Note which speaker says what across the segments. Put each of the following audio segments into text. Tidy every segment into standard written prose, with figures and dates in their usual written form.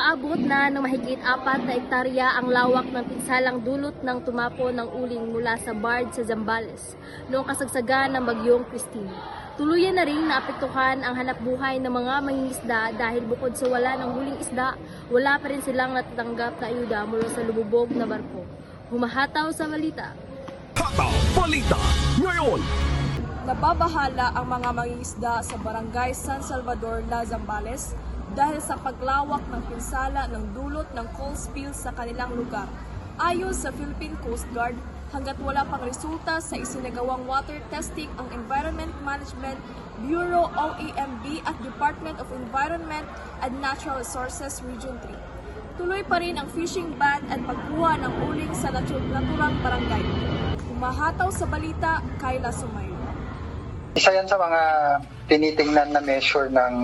Speaker 1: Umaabot na ng mahigit 4 na hektarya ang lawak ng pinsalang dulot ng tumapo ng uling mula sa BARD sa Zambales noong kasagsagan ng bagyong Christine. Tuluyan na rin naapektuhan ang hanapbuhay ng mga mangingisda dahil bukod sa wala ng huling isda, wala pa rin silang natatanggap na ayuda mula sa lumubog na barko. Humahataw sa balita.
Speaker 2: Hataw Balita ngayon!
Speaker 3: Nababahala ang mga mangingisda sa barangay San Salvador, La Zambales dahil sa paglawak ng pinsala ng dulot ng coal spill sa kanilang lugar. Ayon sa Philippine Coast Guard, hanggat wala pang resulta sa isinagawang water testing ang Environment Management Bureau OEMB at Department of Environment and Natural Resources Region 3. Tuloy pa rin ang fishing ban at pagkuha ng uling sa naturang barangay. Umahataw sa balita, Kayla Sumayo.
Speaker 4: Isa yan sa mga tinitingnan na measure ng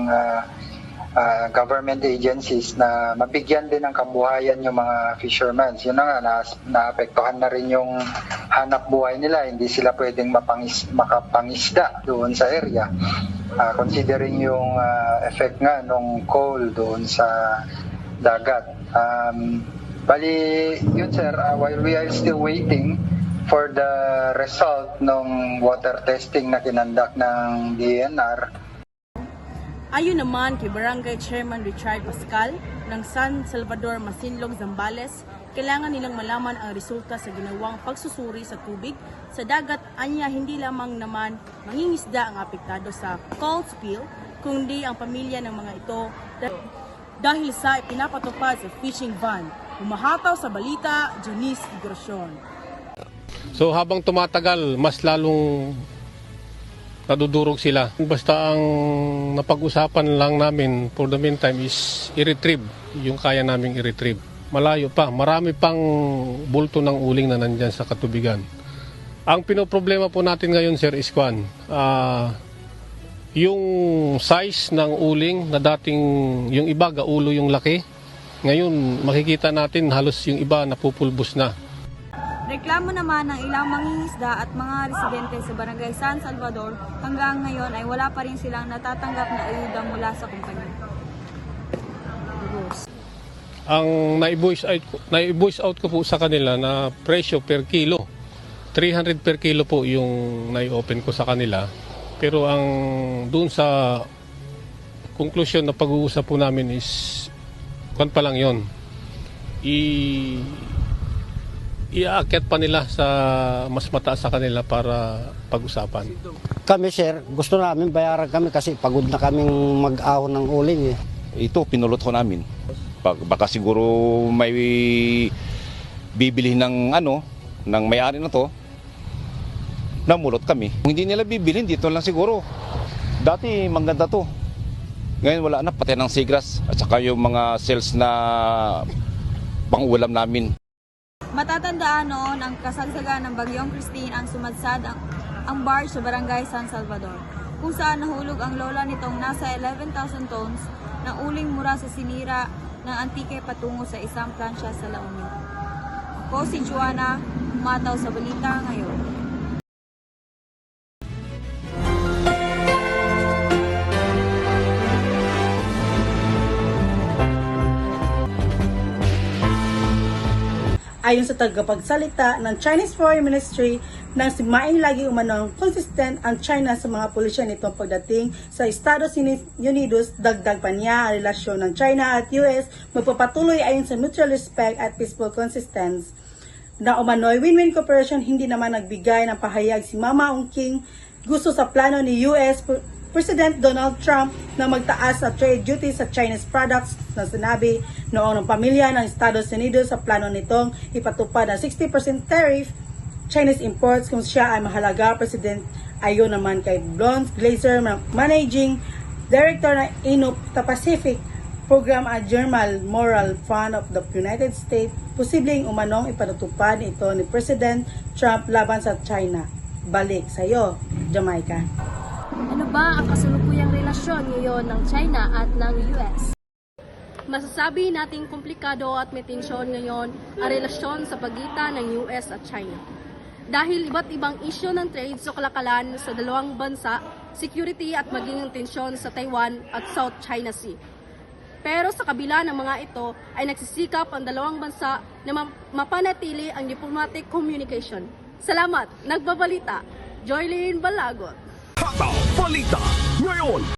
Speaker 4: government agencies na mabigyan din ng kabuhayan yung mga fishermen. Yun na nga, naapektuhan na rin yung hanap buhay nila. Hindi sila pwedeng makapangisda doon sa area. Considering yung effect nga ng coal doon sa dagat. Bali, yun sir, while we are still waiting for the result ng water testing na kinandak ng DNR.
Speaker 3: Ayon naman kay Barangay Chairman Richard Pascal ng San Salvador, Masinlog, Zambales, kailangan nilang malaman ang resulta sa ginawang pagsusuri sa tubig sa dagat. Anya hindi lamang naman mangingisda ang apektado sa coal spill, kundi ang pamilya ng mga ito dahil sa ipinapatupad sa fishing ban. Umahataw sa balita, Janice Igracion.
Speaker 5: So habang tumatagal, mas lalong nadudurog sila. Basta ang napag-usapan lang namin for the meantime is i-retrieve yung kaya naming i-retrieve. Malayo pa, marami pang bulto ng uling na nandyan sa katubigan. Ang pinoproblema po natin ngayon, Sir Iskwan, yung size ng uling na dating yung iba gaulo yung laki, ngayon makikita natin halos yung iba napupulbos na.
Speaker 3: Reklamo naman ng ilang mangingisda at mga residente sa Barangay San Salvador, hanggang ngayon ay wala pa rin silang natatanggap na ayuda mula sa kumpanya.
Speaker 5: Ang nai-voice out ko po sa kanila na presyo per kilo, 300 per kilo po yung nai-open ko sa kanila. Pero ang doon sa conclusion na pag-uusap po namin is kung pa lang yon, iaakyat pa nila sa mas mataas sa kanila para pag-usapan.
Speaker 6: Kami sir, gusto namin bayaran kami kasi pagod na kaming mag-ahon ng uling eh.
Speaker 7: Ito, pinulot ko namin. Baka siguro may bibili ng ng may-ari na to, namulot kami. Kung hindi nila bibilhin, dito lang siguro. Dati maganda to. Ngayon wala na, pati ng sigras at saka yung mga sales na pang-ulam namin.
Speaker 3: Matatandaan noon ang kasagsagan ng bagyong Christine ang sumadsad ang barge sa Barangay San Salvador, kung saan nahulog ang lola nitong nasa 11,000 tons ng uling mura sa sinira ng antike patungo sa isang plansya sa La Union. Ako si Juana, umataw sa balita ngayon.
Speaker 8: Ayon sa tagapagsalita ng Chinese Foreign Ministry, nang si Maing lagi umanong consistent ang China sa mga pulisya nitong pagdating sa Estados Unidos, dagdag pa niya ang relasyon ng China at US magpapatuloy ayon sa mutual respect at peaceful coexistence. Na umano'y win-win cooperation, hindi naman nagbigay ng pahayag si Mama Ongking gusto sa plano ni US President Donald Trump na magtaas sa trade duty sa Chinese products na sinabi noong ng pamilya ng Estados Unidos sa plano nitong ipatupad ang 60% tariff Chinese imports kung siya ay mahalaga president. Ayon naman kay Blonde Glazer, Managing Director ng Indo-Pacific Program at German Moral Fund of the United States, posibleng umanong ipatutupad ito ni President Trump laban sa China. Balik sa iyo, Jamaica.
Speaker 1: Ano ba ang kasalukuyang relasyon ngayon ng China at ng US? Masasabi nating komplikado at may tensyon ngayon ang relasyon sa pagitan ng US at China. Dahil iba't ibang isyu ng trade sa kalakalan sa dalawang bansa, security at maging tensyon sa Taiwan at South China Sea.
Speaker 3: Pero sa kabila ng mga ito ay nagsisikap ang dalawang bansa na mapanatili ang diplomatic communication. Salamat! Nagbabalita, Joylene Balagot.
Speaker 2: Hataw Balita ngayon.